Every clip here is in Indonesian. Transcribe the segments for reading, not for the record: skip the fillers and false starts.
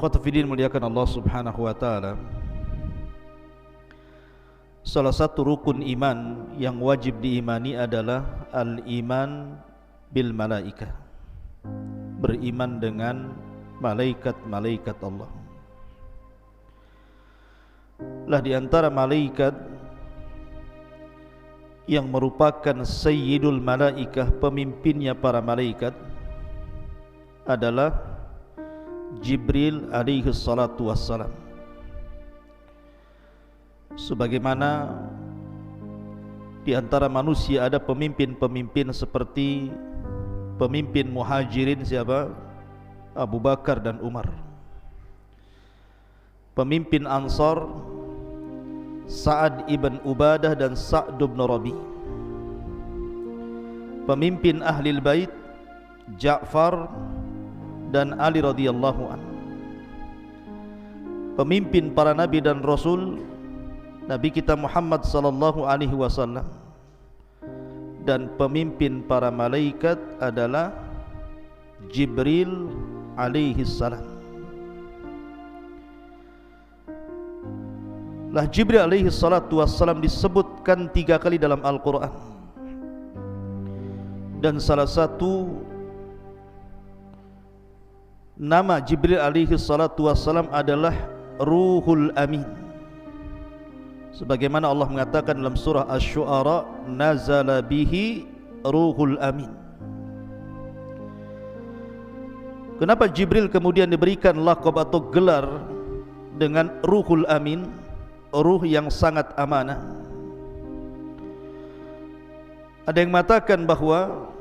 Ikhwatafidin muliakan Allah subhanahu wa ta'ala, salah satu rukun iman yang wajib diimani adalah al-iman bil malaikah, beriman dengan malaikat-malaikat Allah. Lah di antara malaikat yang merupakan sayyidul malaikah, pemimpinnya para malaikat, adalah Jibril alaihi salatu wassalam. Sebagaimana di antara manusia ada pemimpin-pemimpin seperti pemimpin muhajirin siapa? Abu Bakar dan Umar. Pemimpin Ansar Sa'ad ibn Ubadah dan Sa'd ibn Rabi. Pemimpin Ahlil Bait Ja'far dan Ali radhiyallahu an. Pemimpin para nabi dan rasul Nabi kita Muhammad sallallahu alaihi wasallam. Dan pemimpin para malaikat adalah Jibril alaihi salam. Lah Jibril alaihi salatu wassalam disebutkan 3 kali dalam Al-Quran. Dan salah satu nama Jibril alaihi salatu wassalam adalah Ruhul Amin. Sebagaimana Allah mengatakan dalam surah Asy-Syu'ara, nazala bihi Ruhul Amin. Kenapa Jibril kemudian diberikan laqab atau gelar dengan Ruhul Amin, ruh yang sangat amanah? Ada yang mengatakan bahwa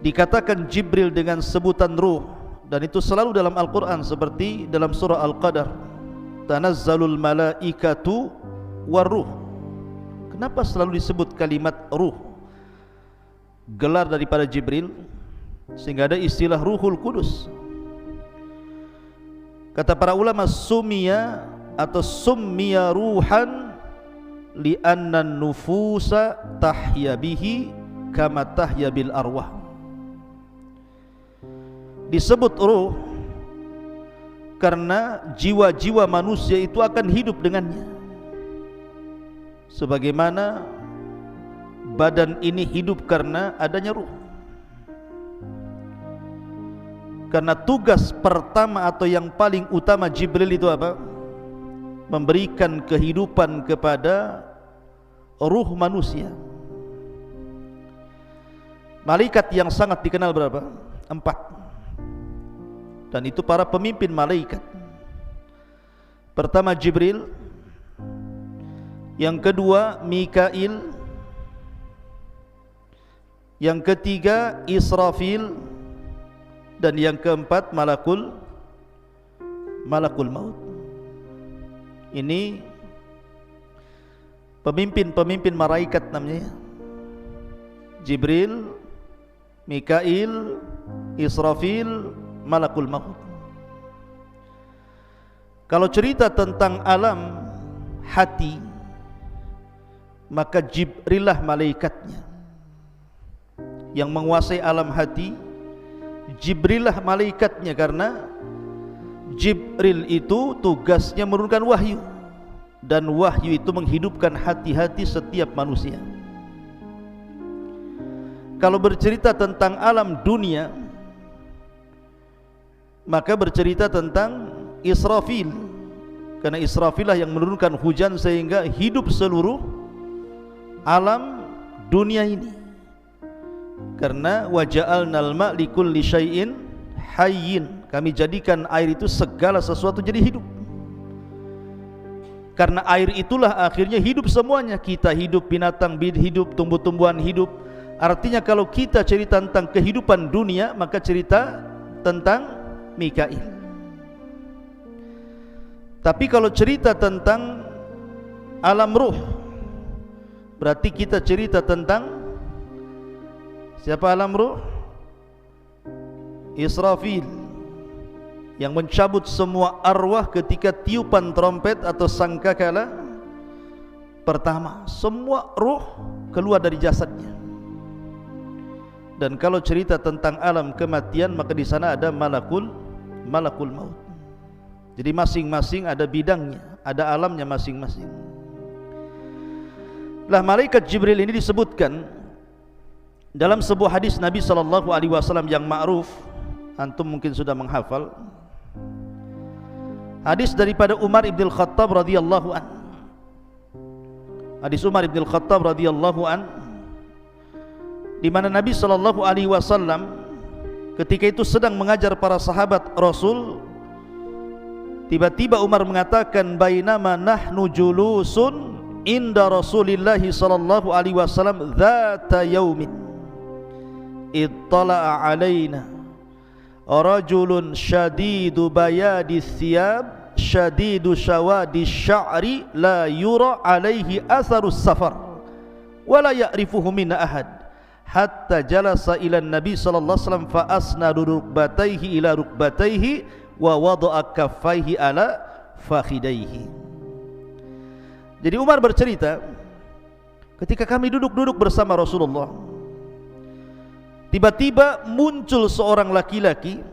dikatakan Jibril dengan sebutan ruh, dan itu selalu dalam Al-Quran, seperti dalam surah Al-Qadar, tanazzalul malaikatu waruh. Kenapa selalu disebut kalimat ruh, gelar daripada Jibril, sehingga ada istilah Ruhul Kudus? Kata para ulama, summiya atau summiya ruhan li'anna nufusa tahya bihi kama tahya bil arwah. Disebut ruh karena jiwa-jiwa manusia itu akan hidup dengannya, sebagaimana badan ini hidup karena adanya ruh. Karena tugas pertama atau yang paling utama Jibril itu apa? Memberikan kehidupan kepada ruh manusia. Malaikat yang sangat dikenal berapa? 4. Dan itu para pemimpin malaikat. Pertama Jibril, yang kedua Mikail, yang ketiga Israfil, dan yang keempat Malakul Maut. Ini pemimpin malaikat namanya: Jibril, Mikail, Israfil, Malakul Maut. Kalau cerita tentang alam hati, maka Jibril lah malaikatnya yang menguasai alam hati. Jibril lah malaikatnya, karena Jibril itu tugasnya menurunkan wahyu, dan wahyu itu menghidupkan hati-hati setiap manusia. Kalau bercerita tentang alam dunia, maka bercerita tentang Israfil, karena Israfil lah yang menurunkan hujan sehingga hidup seluruh alam dunia ini. Karena waja'alnal ma' likulli syai'in hayyin, kami jadikan air itu segala sesuatu jadi hidup. Karena air itulah akhirnya hidup semuanya. Kita hidup, binatang hidup, tumbuh-tumbuhan hidup. Artinya kalau kita cerita tentang kehidupan dunia, maka cerita tentang Mikail. Tapi kalau cerita tentang alam ruh, berarti kita cerita tentang siapa? Alam ruh Israfil, yang mencabut semua arwah ketika tiupan trompet atau sangkakala pertama. Semua ruh keluar dari jasadnya. Dan kalau cerita tentang alam kematian, maka di sana ada Malakul malakul maut. Jadi masing-masing ada bidangnya, ada alamnya masing-masing. Lah malaikat Jibril ini disebutkan dalam sebuah hadis Nabi SAW yang ma'ruf, antum mungkin sudah menghafal. Hadis daripada Umar ibn Khattab radhiyallahu an. Hadis Umar ibn Khattab radhiyallahu an, di mana Nabi SAW ketika itu sedang mengajar para sahabat Rasul. Tiba-tiba Umar mengatakan, bainama nahnu julusun inda Rasulillahi sallallahu alaihi wasallam dzata yaumin ittala'a alaina rajulun syadidu bayadi thiyab syadidu syawadi sya'ri la yura alaihi atharus safar wa la ya'rifuhu minna ahad hatta jalasa ila nabi sallallahu alaihi wasallam fa asnadu rukbatayhi ila rukbatayhi wa wada'a kaffaihi ala fakhidaihi. Jadi Umar bercerita, ketika kami duduk-duduk bersama Rasulullah, tiba-tiba muncul seorang laki-laki,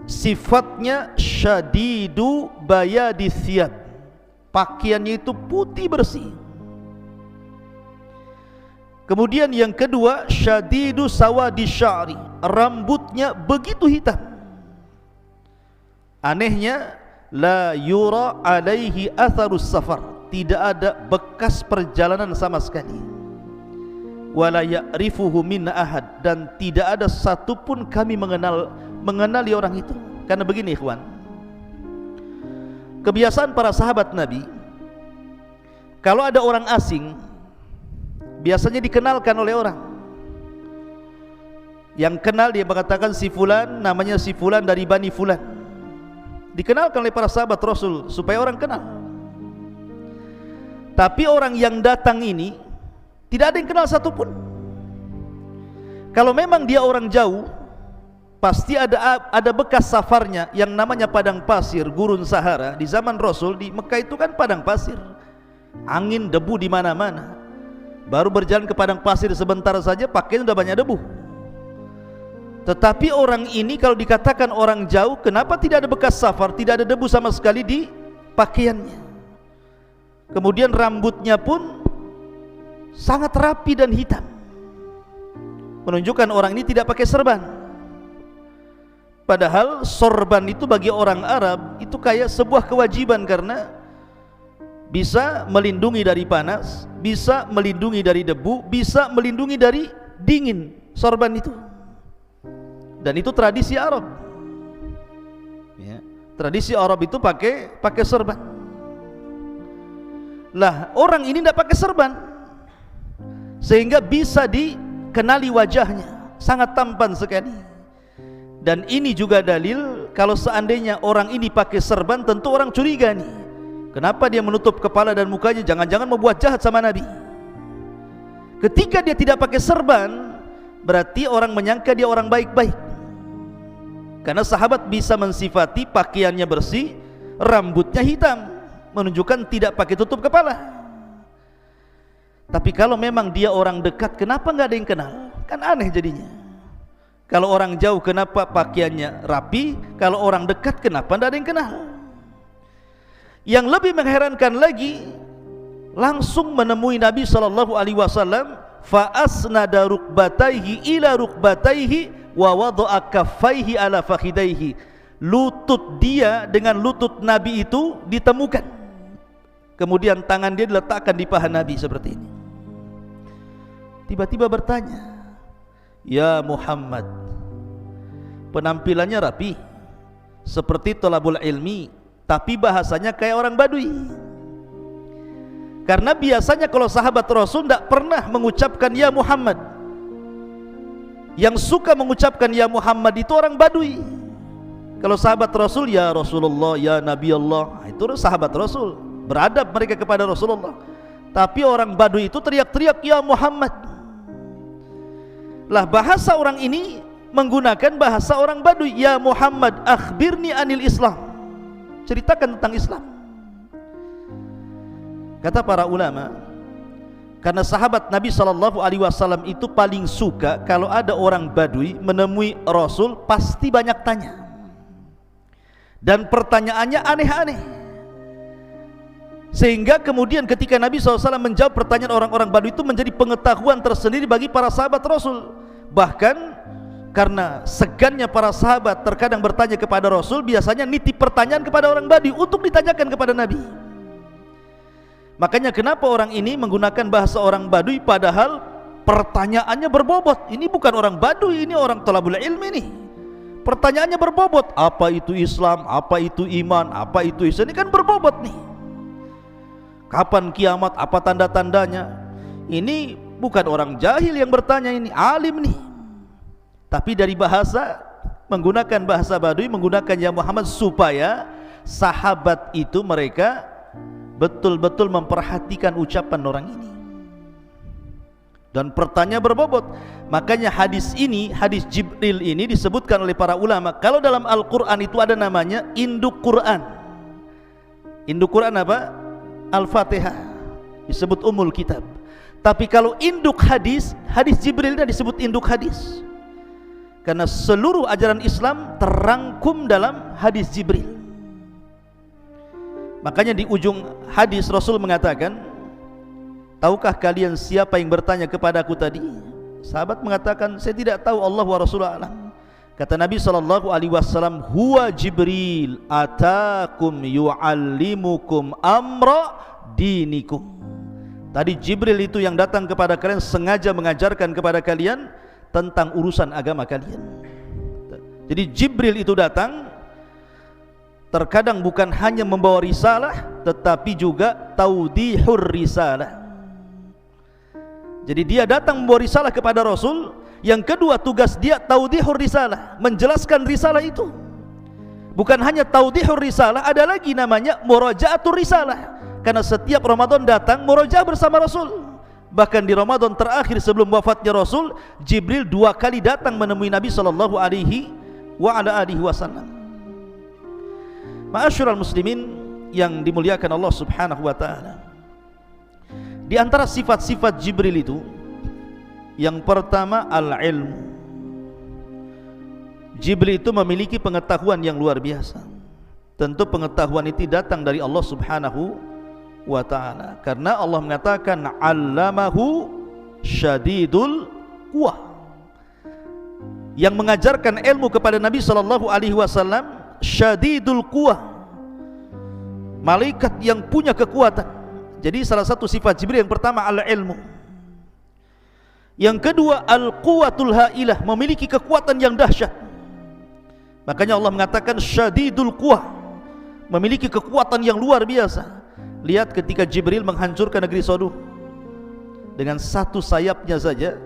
sifatnya syadidu bayadi thiyab, pakaiannya itu putih bersih. Kemudian yang kedua, syadidu sawadi sya'ri, rambutnya begitu hitam. Anehnya, la yura alaihi atharus safar, tidak ada bekas perjalanan sama sekali. Wala ya'rifuhu minna ahad, dan tidak ada satupun kami mengenali orang itu. Karena begini ikhwan, kebiasaan para sahabat Nabi, kalau ada orang asing biasanya dikenalkan oleh orang. Yang kenal dia mengatakan si fulan, namanya si fulan dari Bani Fulan. Dikenalkan oleh para sahabat Rasul supaya orang kenal. Tapi orang yang datang ini tidak ada yang kenal satupun. Kalau memang dia orang jauh, pasti ada bekas safarnya yang namanya padang pasir, gurun Sahara. Di zaman Rasul di Mekah itu kan padang pasir, angin, debu di mana-mana. Baru berjalan ke padang pasir sebentar saja pakaian sudah banyak debu. Tetapi orang ini kalau dikatakan orang jauh, kenapa tidak ada bekas safar, tidak ada debu sama sekali di pakaiannya. Kemudian rambutnya pun sangat rapi dan hitam, menunjukkan orang ini tidak pakai serban. Padahal sorban itu bagi orang Arab itu kayak sebuah kewajiban, karena bisa melindungi dari panas, bisa melindungi dari debu, bisa melindungi dari dingin, sorban itu. Dan itu tradisi Arab ya. Tradisi Arab itu pakai serban. Lah orang ini tidak pakai serban, sehingga bisa dikenali wajahnya, sangat tampan sekali. Dan ini juga dalil kalau seandainya orang ini pakai serban, tentu orang curiga nih, kenapa dia menutup kepala dan mukanya, jangan-jangan membuat jahat sama Nabi. Ketika dia tidak pakai serban, berarti orang menyangka dia orang baik-baik. Karena sahabat bisa mensifati pakaiannya bersih, rambutnya hitam, menunjukkan tidak pakai tutup kepala. Tapi kalau memang dia orang dekat, kenapa nggak ada yang kenal? Kan aneh jadinya. Kalau orang jauh kenapa pakaiannya rapi, kalau orang dekat kenapa nggak ada yang kenal? Yang lebih mengherankan lagi, langsung menemui Nabi SAW, fa asnada rukbatayhi ila rukbatayhi wa wada'a kaffaihi ala fakhidaihi. Lutut dia dengan lutut Nabi itu ditemukan, kemudian tangan dia diletakkan di paha Nabi seperti ini. Tiba-tiba bertanya, ya Muhammad. Penampilannya rapi seperti thalabul ilmi, tapi bahasanya kayak orang Badui. Karena biasanya kalau sahabat Rasul tidak pernah mengucapkan ya Muhammad. Yang suka mengucapkan ya Muhammad itu orang Badui. Kalau sahabat Rasul ya Rasulullah, ya Nabi Allah, itu sahabat Rasul, beradab mereka kepada Rasulullah. Tapi orang Badui itu teriak-teriak ya Muhammad. Lah bahasa orang ini menggunakan bahasa orang Badui, ya Muhammad akhbirni anil Islam, ceritakan tentang Islam. Kata para ulama, karena sahabat Nabi SAW itu paling suka kalau ada orang Badui menemui Rasul, pasti banyak tanya. dan pertanyaannya aneh-aneh, sehingga kemudian ketika Nabi SAW menjawab pertanyaan orang-orang Badui itu menjadi pengetahuan tersendiri bagi para sahabat Rasul. Bahkan karena segannya para sahabat terkadang bertanya kepada Rasul, biasanya nitip pertanyaan kepada orang Badui untuk ditanyakan kepada Nabi. Makanya kenapa orang ini menggunakan bahasa orang Badui padahal pertanyaannya berbobot. Ini bukan orang Badui, ini orang thalabul ilmi nih. Pertanyaannya berbobot. Apa itu Islam? Apa itu iman? Apa itu ihsan? Ini kan berbobot nih. Kapan kiamat? Apa tanda-tandanya? Ini bukan orang jahil yang bertanya, ini alim nih. Tapi dari bahasa, menggunakan bahasa Badui, menggunakan ya Muhammad, supaya sahabat itu mereka betul-betul memperhatikan ucapan orang ini. Dan pertanyaan berbobot. Makanya hadis ini, hadis Jibril ini disebutkan oleh para ulama, kalau dalam Al-Quran itu ada namanya induk Quran. Induk Quran apa? Al-Fatihah, disebut Ummul Kitab. Tapi kalau induk hadis, hadis Jibril ini disebut induk hadis, karena seluruh ajaran Islam terangkum dalam hadis Jibril. Makanya di ujung hadis Rasul mengatakan, tahukah kalian siapa yang bertanya kepadaku tadi? Sahabat mengatakan, saya tidak tahu, Allah wa Rasulullah alam. Kata Nabi SAW, huwa Jibril atakum yu'allimukum amra dinikum. Tadi Jibril itu yang datang kepada kalian, sengaja mengajarkan kepada kalian tentang urusan agama kalian. Jadi Jibril itu datang, terkadang bukan hanya membawa risalah, tetapi juga taudihur risalah. Jadi dia datang membawa risalah kepada Rasul. Yang kedua, tugas dia taudihur risalah, menjelaskan risalah itu. Bukan hanya taudihur risalah, ada lagi namanya murajaatur risalah. Karena setiap Ramadan datang murajaah bersama Rasul. Bahkan di Ramadan terakhir sebelum wafatnya Rasul, Jibril 2 kali datang menemui Nabi sallallahu alaihi wasallam. Ma'asyiral muslimin yang dimuliakan Allah Subhanahu wa taala. Di antara sifat-sifat Jibril itu, yang pertama al-ilmu. Jibril itu memiliki pengetahuan yang luar biasa. Tentu pengetahuan itu datang dari Allah Subhanahu wa ta'ala, karena Allah mengatakan allamahu syadidul quwah. Yang mengajarkan ilmu kepada Nabi sallallahu alaihi wasallam syadidul quwah, malaikat yang punya kekuatan. Jadi salah satu sifat Jibril yang pertama al-ilmu. Yang kedua al-quwatul hailah, memiliki kekuatan yang dahsyat. Makanya Allah mengatakan syadidul quwah, memiliki kekuatan yang luar biasa. Lihat ketika Jibril menghancurkan negeri Sodom, dengan satu sayapnya saja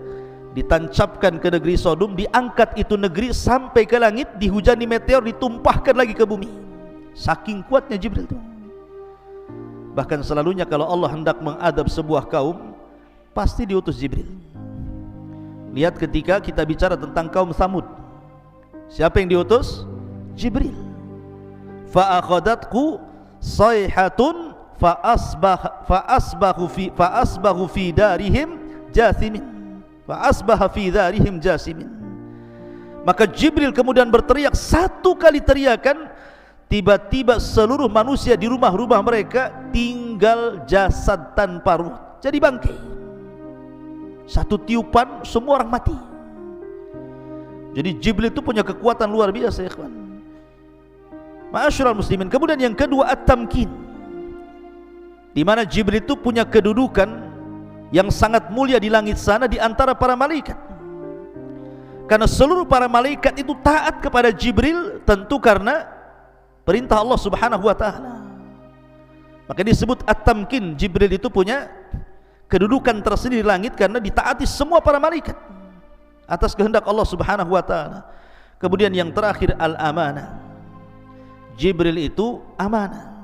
ditancapkan ke negeri Sodom, diangkat itu negeri sampai ke langit, dihujani meteor, ditumpahkan lagi ke bumi. Saking kuatnya Jibril itu. Bahkan selalunya kalau Allah hendak mengadab sebuah kaum, pasti diutus Jibril. Lihat ketika kita bicara tentang kaum Tsamud, siapa yang diutus? Jibril. Fa akhadatku sayhatun fa asbahu fi darihim jathimin. Fa asbaha fi darihim jasimin. Maka Jibril kemudian berteriak 1 kali teriakan, tiba-tiba seluruh manusia di rumah-rumah mereka tinggal jasad tanpa ruh, jadi bangkai. 1 tiupan semua orang mati. Jadi Jibril itu punya kekuatan luar biasa, ya kawan. Ma'asyiral muslimin. Kemudian yang kedua at-tamkin, di mana Jibril itu punya kedudukan yang sangat mulia di langit sana di antara para malaikat. Karena seluruh para malaikat itu taat kepada Jibril, tentu karena perintah Allah Subhanahu wa taala. Maka disebut at-tamkin. Jibril itu punya kedudukan tersendiri di langit karena ditaati semua para malaikat atas kehendak Allah Subhanahu wa taala. Kemudian yang terakhir al-amanah. Jibril itu amanah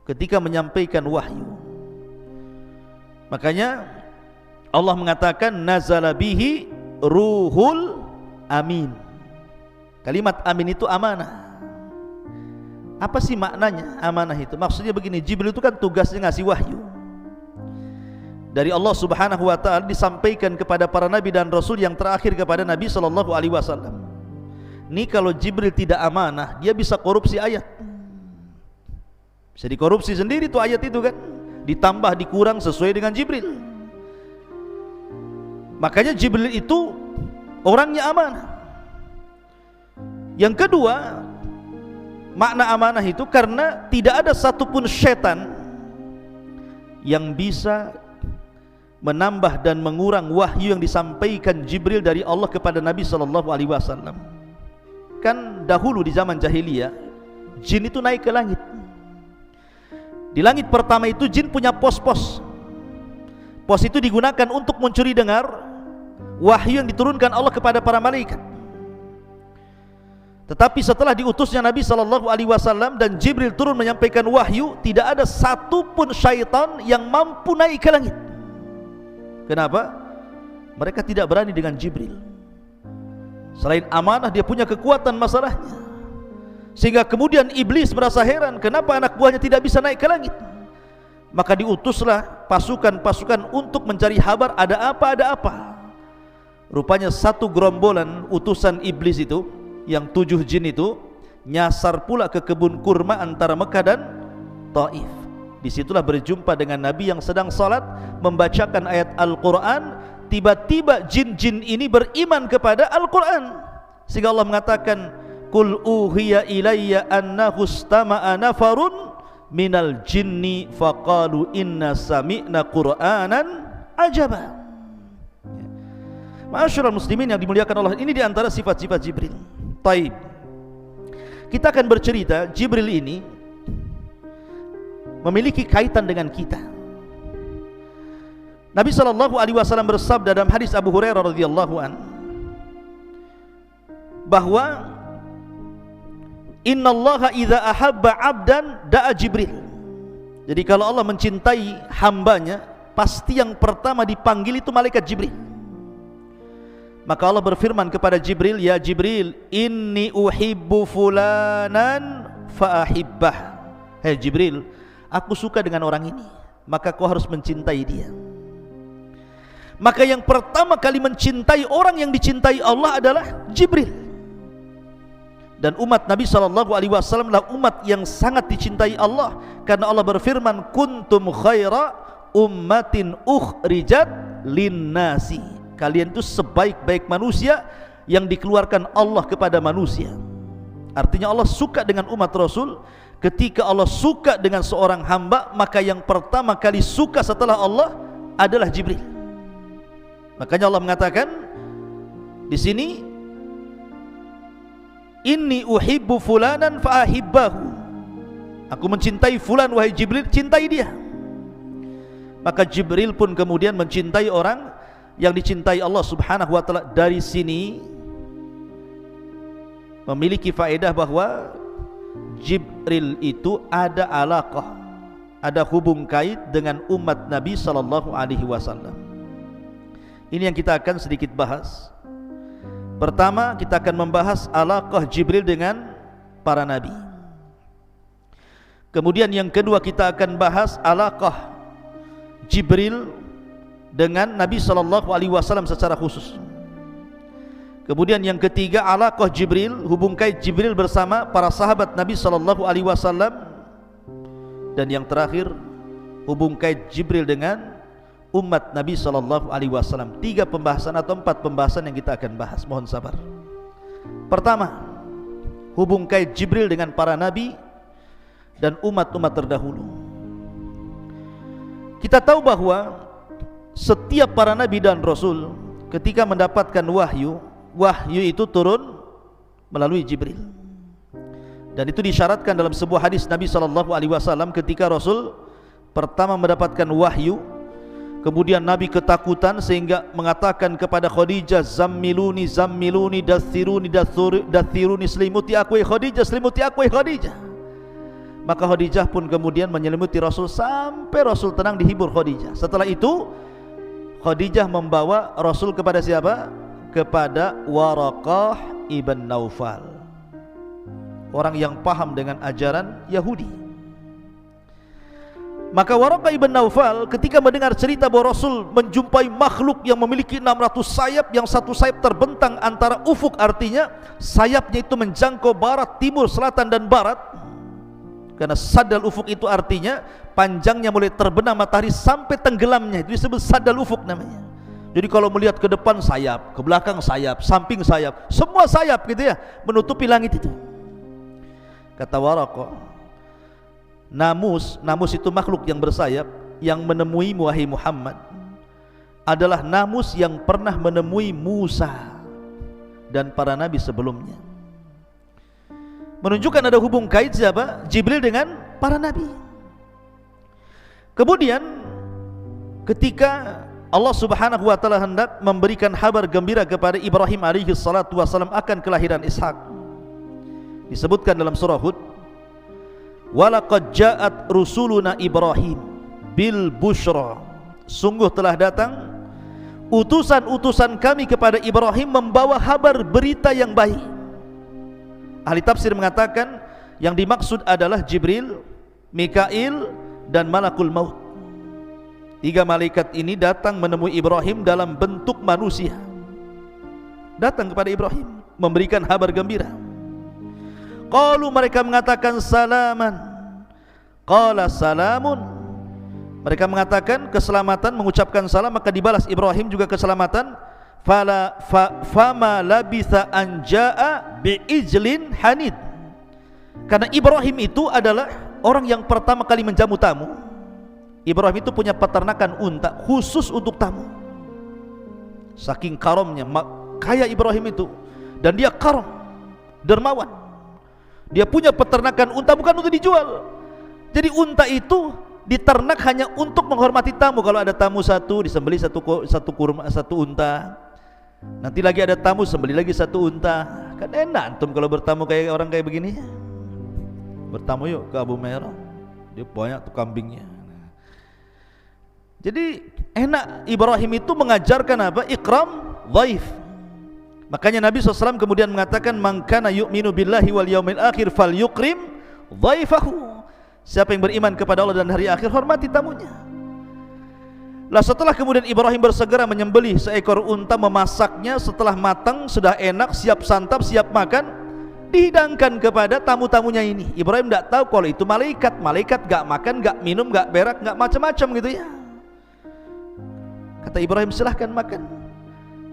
ketika menyampaikan wahyu. Makanya Allah mengatakan nazala bihi ruhul amin. Kalimat amin itu amanah. Apa sih maknanya amanah itu? Maksudnya begini, Jibril itu kan tugasnya ngasih wahyu dari Allah Subhanahu wa taala, disampaikan kepada para nabi dan rasul, yang terakhir kepada Nabi sallallahu alaihi wasallam. Ini kalau Jibril tidak amanah, dia bisa korupsi ayat. Bisa dikorupsi sendiri tuh ayat itu kan, ditambah dikurang sesuai dengan Jibril. Makanya Jibril itu orangnya amanah. Yang kedua, makna amanah itu karena tidak ada satupun syaitan yang bisa menambah dan mengurang wahyu yang disampaikan Jibril dari Allah kepada Nabi SAW. Kan dahulu di zaman jahiliyah, jin itu naik ke langit. Di langit pertama itu jin punya pos-pos. Pos itu digunakan untuk mencuri dengar wahyu yang diturunkan Allah kepada para malaikat. Tetapi setelah diutusnya Nabi SAW dan Jibril turun menyampaikan wahyu, tidak ada satupun syaitan yang mampu naik ke langit. Kenapa? Mereka tidak berani dengan Jibril. Selain amanah, dia punya kekuatan masalahnya. Sehingga kemudian iblis merasa heran, kenapa anak buahnya tidak bisa naik ke langit. Maka diutuslah pasukan-pasukan untuk mencari kabar ada apa. Rupanya satu gerombolan utusan iblis itu, yang 7 jin itu, nyasar pula ke kebun kurma antara Mekah dan Taif. Disitulah berjumpa dengan Nabi yang sedang salat membacakan ayat Al-Quran. Tiba-tiba jin-jin ini beriman kepada Al-Quran, sehingga Allah mengatakan, Qul uhiya ilayya annahu istama'a nafarun minal jinni faqalu inna sami'na qur'anan ajaba. Ma'asyiral muslimin yang dimuliakan Allah, ini diantara sifat-sifat Jibril. Taib, kita akan bercerita Jibril ini memiliki kaitan dengan kita. Nabi SAW bersabda dalam hadis Abu Hurairah radhiyallahu an, bahwa innallaha idza ahabba 'abdan da'a Jibril. Jadi kalau Allah mencintai hambanya, pasti yang pertama dipanggil itu malaikat Jibril. Maka Allah berfirman kepada Jibril, ya Jibril, inni uhibbu fulanan fa'ahibbah. Hei Jibril, aku suka dengan orang ini, maka kau harus mencintai dia. Maka yang pertama kali mencintai orang yang dicintai Allah adalah Jibril. Dan umat Nabi SAW adalah umat yang sangat dicintai Allah, karena Allah berfirman, kuntum khaira ummatin ukhrijat linnasi. Kalian itu sebaik-baik manusia yang dikeluarkan Allah kepada manusia. Artinya Allah suka dengan umat Rasul. Ketika Allah suka dengan seorang hamba, maka yang pertama kali suka setelah Allah adalah Jibril. Makanya Allah mengatakan di sini, inni uhibbu fulanan fa'ahibbahu. Aku mencintai fulan, wahai Jibril, cintai dia. Maka Jibril pun kemudian mencintai orang yang dicintai Allah Subhanahu wa taala. Dari sini memiliki faedah bahwa Jibril itu ada alaqah, ada hubung kait dengan umat Nabi sallallahu alaihi wasallam. Ini yang kita akan sedikit bahas. Pertama, kita akan membahas alaqah Jibril dengan para nabi. Kemudian yang kedua, kita akan bahas alaqah Jibril dengan Nabi SAW secara khusus. Kemudian yang ketiga, alaqah Jibril, hubung kait Jibril bersama para sahabat Nabi SAW. Dan yang terakhir, hubung kait Jibril dengan umat Nabi SAW. 3 pembahasan atau 4 pembahasan yang kita akan bahas. Mohon sabar. Pertama, hubung kait Jibril dengan para nabi dan umat-umat terdahulu. Kita tahu bahwa setiap para nabi dan rasul ketika mendapatkan wahyu, wahyu itu turun melalui Jibril. Dan itu disyaratkan dalam sebuah hadis Nabi SAW ketika Rasul pertama mendapatkan wahyu. Kemudian Nabi ketakutan sehingga mengatakan kepada Khadijah, zammiluni zammiluni dathiruni dathiruni, selimuti aku Khadijah, selimuti aku Khadijah. Maka Khadijah pun kemudian menyelimuti Rasul sampai Rasul tenang, dihibur Khadijah. Setelah itu Khadijah membawa Rasul kepada siapa? Kepada Waraqah ibn Naufal, orang yang paham dengan ajaran Yahudi. Maka Waraqah ibn Naufal ketika mendengar cerita bahwa Rasul menjumpai makhluk yang memiliki 600 sayap, yang satu sayap terbentang antara ufuk, artinya sayapnya itu menjangkau barat, timur, selatan dan barat. Karena sadal ufuk itu artinya panjangnya mulai terbenam matahari sampai tenggelamnya, itu disebut sadal ufuk namanya. Jadi kalau melihat ke depan sayap, ke belakang sayap, samping sayap, semua sayap gitu ya, menutupi langit itu. Kata Waraqah, namus itu makhluk yang bersayap yang menemui wahai Muhammad adalah namus yang pernah menemui Musa dan para nabi sebelumnya. Menunjukkan ada hubung kait siapa? Jibril dengan para nabi. Kemudian ketika Allah Subhanahu wa taala hendak memberikan kabar gembira kepada Ibrahim alaihi salatu wasallam akan kelahiran Ishak, disebutkan dalam surah Hud, walaqad ja'at rusuluna Ibrahim bil busyra, sungguh telah datang utusan-utusan kami kepada Ibrahim membawa kabar berita yang baik. Ahli tafsir mengatakan yang dimaksud adalah Jibril, Mikail dan Malakul Maut. 3 malaikat ini datang menemui Ibrahim dalam bentuk manusia, datang kepada Ibrahim memberikan kabar gembira. Qalu, mereka mengatakan salaman. Qala salamun, mereka mengatakan keselamatan, mengucapkan salam, maka dibalas Ibrahim juga keselamatan. Fama labitha anja'a bi'ijlin hanid, karena Ibrahim itu adalah orang yang pertama kali menjamu tamu. Ibrahim itu punya peternakan unta khusus untuk tamu. Saking karomnya, kaya Ibrahim itu, dan dia karom, dermawan. Dia punya peternakan unta bukan untuk dijual. Jadi unta itu diternak hanya untuk menghormati tamu. Kalau ada tamu satu, disembelih satu unta. Nanti lagi ada tamu, sembelih lagi satu unta. Kan enak antum kalau bertamu kayak orang kayak begini. Bertamu yuk ke Abu Merah, dia banyak tuh kambingnya. Jadi enak. Ibrahim itu mengajarkan apa? Ikram dhaif. Makanya Nabi SAW kemudian mengatakan, man kana yu'minu billahi wal yaumil akhir falyukrim dhaifahu. Siapa yang beriman kepada Allah dan hari akhir, hormati tamunya. Lah setelah kemudian Ibrahim bersegera menyembelih seekor unta, memasaknya, setelah matang, sudah enak, siap santap, siap makan, dihidangkan kepada tamu-tamunya ini. Ibrahim tidak tahu kalau itu malaikat. Malaikat gak makan, gak minum, gak berak, gak macam-macam gitu ya. Kata Ibrahim, silahkan makan.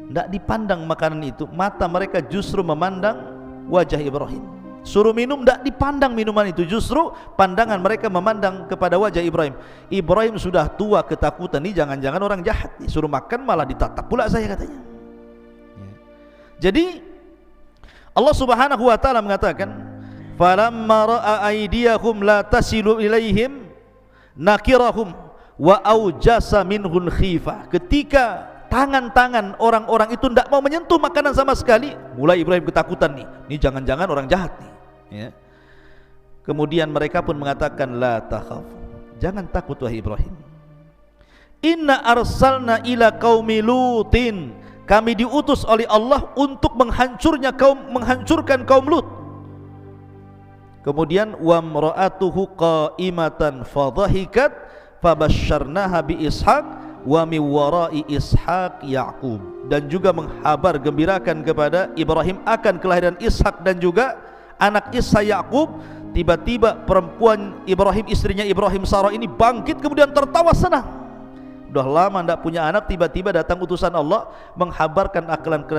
Tidak dipandang makanan itu, mata mereka justru memandang wajah Ibrahim. Suruh minum, tidak dipandang minuman itu, justru pandangan mereka memandang kepada wajah Ibrahim. Ibrahim sudah tua, ketakutan, ini jangan-jangan orang jahat nih. Suruh makan malah ditatap pula saya, katanya. Jadi Allah Subhanahu wa taala mengatakan, falamma ra'a aydiyahum la tasilu ilaihim nakirahum wa aujasa minhun khifah. Ketika tangan-tangan orang-orang itu tidak mau menyentuh makanan sama sekali, mulai Ibrahim ketakutan nih. Ini jangan-jangan orang jahat nih ya. Kemudian mereka pun mengatakan, la takhaf, jangan takut wahai Ibrahim. Inna arsalna ila qaumi lutin, kami diutus oleh Allah untuk menghancurkan kaum Lut. Kemudian wa mra'atuhu qa'imatan fadhahikat fabasyarnaha bi Ishaq wa min wara'i Ishaq Yaqub, dan juga menghabar gembirakan kepada Ibrahim akan kelahiran Ishak dan juga anak Ishak Yaqub. Tiba-tiba perempuan Ibrahim, istrinya Ibrahim, Sarah ini bangkit kemudian tertawa senang. Udah lama tidak punya anak, tiba-tiba datang utusan Allah menghabarkan akan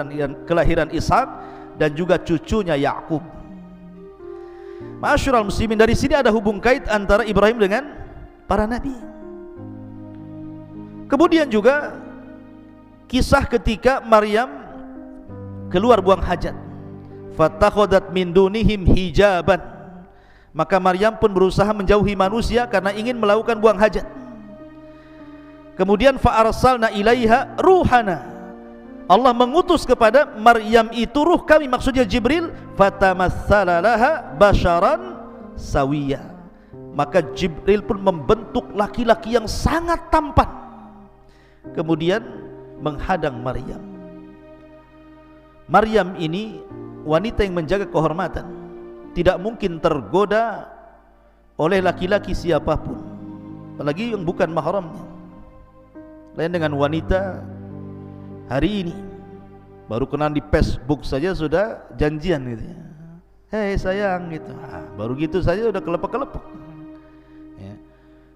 kelahiran Ishak dan juga cucunya Yaqub. Ma'asyiral muslimin, dari sini ada hubung kait antara Ibrahim dengan para nabi. Kemudian juga kisah ketika Maryam keluar buang hajat, fatakhadat min dunihim hijaban, maka Maryam pun berusaha menjauhi manusia karena ingin melakukan buang hajat. Kemudian fa arsalna ilaiha ruhana, Allah mengutus kepada Maryam itu ruh kami, maksudnya Jibril, fatamatsala laha basharan sawiya, maka Jibril pun membentuk laki-laki yang sangat tampan, kemudian menghadang Maryam. Maryam ini wanita yang menjaga kehormatan, tidak mungkin tergoda oleh laki-laki siapapun. apalagi yang bukan mahramnya. Lain dengan wanita hari ini, baru kenal di Facebook saja sudah janjian gitu ya. Hei sayang gitu, baru gitu saja udah kelepek-kelepek ya.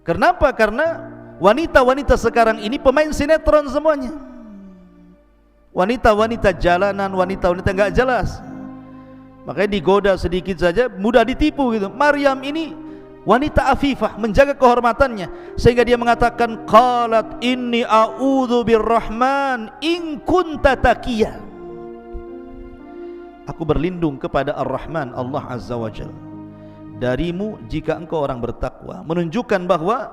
Kenapa? Karena wanita-wanita sekarang ini pemain sinetron semuanya. Wanita-wanita jalanan, wanita-wanita nggak jelas, makanya digoda sedikit saja mudah ditipu gitu. Maryam ini wanita afifah, menjaga kehormatannya, sehingga dia mengatakan qalat inni a'udzu birrahman in kunta taqiyya, aku berlindung kepada Ar-Rahman, Allah Azza wa Jalla, darimu jika engkau orang bertakwa. Menunjukkan bahwa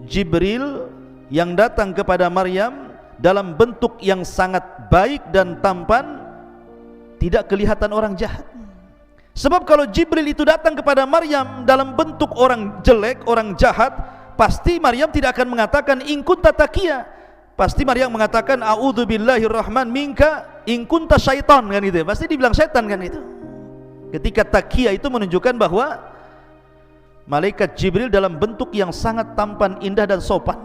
Jibril yang datang kepada Maryam dalam bentuk yang sangat baik dan tampan, tidak kelihatan orang jahat. Sebab kalau Jibril itu datang kepada Maryam dalam bentuk orang jelek, orang jahat, pasti Maryam tidak akan mengatakan in kunta taqiyya. Pasti Maryam mengatakan a'udzubillahirrahman minka in kunta syaitan, kan gitu. Pasti dibilang setan kan itu. Ketika taqiyya itu menunjukkan bahwa malaikat Jibril dalam bentuk yang sangat tampan, indah dan sopan.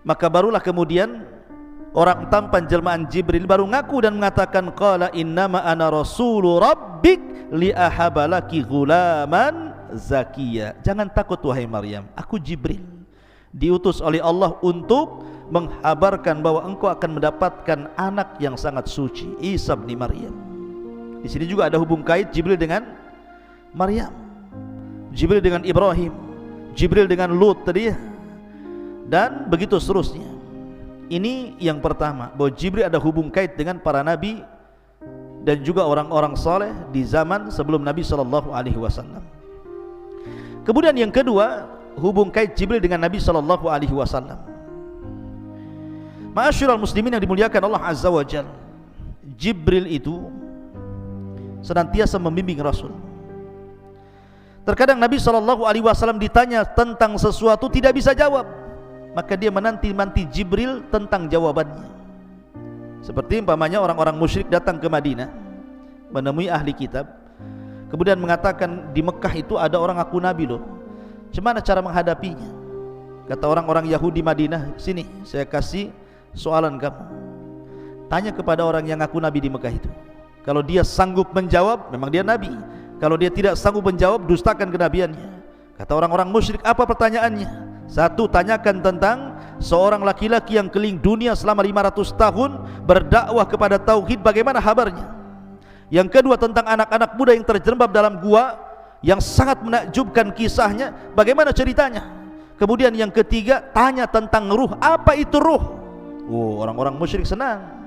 Maka barulah kemudian orang tampan jelmaan Jibril baru ngaku dan mengatakan qala innama ana rasulu rabbik li ahabalaki ghulaman zakiyya. Jangan takut wahai Maryam, aku Jibril, diutus oleh Allah untuk menghabarkan bahwa engkau akan mendapatkan anak yang sangat suci, Isa bin Maryam. Di sini juga ada hubung kait Jibril dengan Maryam, Jibril dengan Ibrahim, Jibril dengan Lut tadi ya, dan begitu seterusnya. Ini yang pertama, bahwa Jibril ada hubung kait dengan para nabi dan juga orang-orang saleh di zaman sebelum Nabi SAW. Kemudian yang kedua, hubung kait Jibril dengan Nabi SAW. Ma'asyiral muslimin yang dimuliakan Allah Azza wa Jalla, Jibril itu senantiasa membimbing Rasul. Terkadang Nabi SAW ditanya tentang sesuatu tidak bisa jawab, maka dia menanti-nanti Jibril tentang jawabannya. Seperti umpamanya orang-orang musyrik datang ke Madinah menemui ahli kitab, kemudian mengatakan di Mekah itu ada orang ngaku nabi loh, gimana cara menghadapinya? Kata orang-orang Yahudi Madinah, sini saya kasih soalan kamu, tanya kepada orang yang ngaku nabi di Mekah itu. Kalau dia sanggup menjawab, memang dia nabi. Kalau dia tidak sanggup menjawab, dustakan kenabiannya. Kata orang-orang musyrik, apa pertanyaannya? Satu, tanyakan tentang seorang laki-laki yang keliling dunia selama 500 tahun berdakwah kepada tauhid, bagaimana kabarnya? Yang kedua, tentang anak-anak muda yang terjerembab dalam gua yang sangat menakjubkan kisahnya, bagaimana ceritanya? Kemudian yang ketiga, tanya tentang ruh, apa itu ruh? Oh, orang-orang musyrik senang.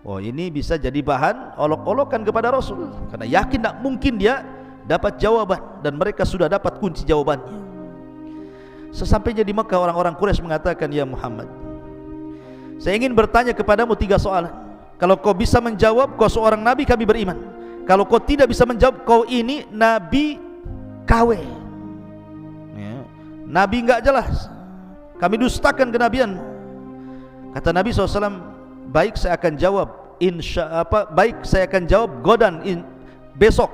Oh, ini bisa jadi bahan olok-olokan kepada Rasul, karena yakin tak mungkin dia dapat jawaban, dan mereka sudah dapat kunci jawabannya. Sesampainya di Mekah, orang-orang Quraisy mengatakan, ya Muhammad, saya ingin bertanya kepadamu 3 soalan. Kalau kau bisa menjawab, kau seorang nabi, kami beriman. Kalau kau tidak bisa menjawab, kau ini nabi KW ya, nabi enggak jelas, kami dustakan kenabianmu. Kata Nabi SAW, baik saya akan jawab, baik saya akan jawab godan besok.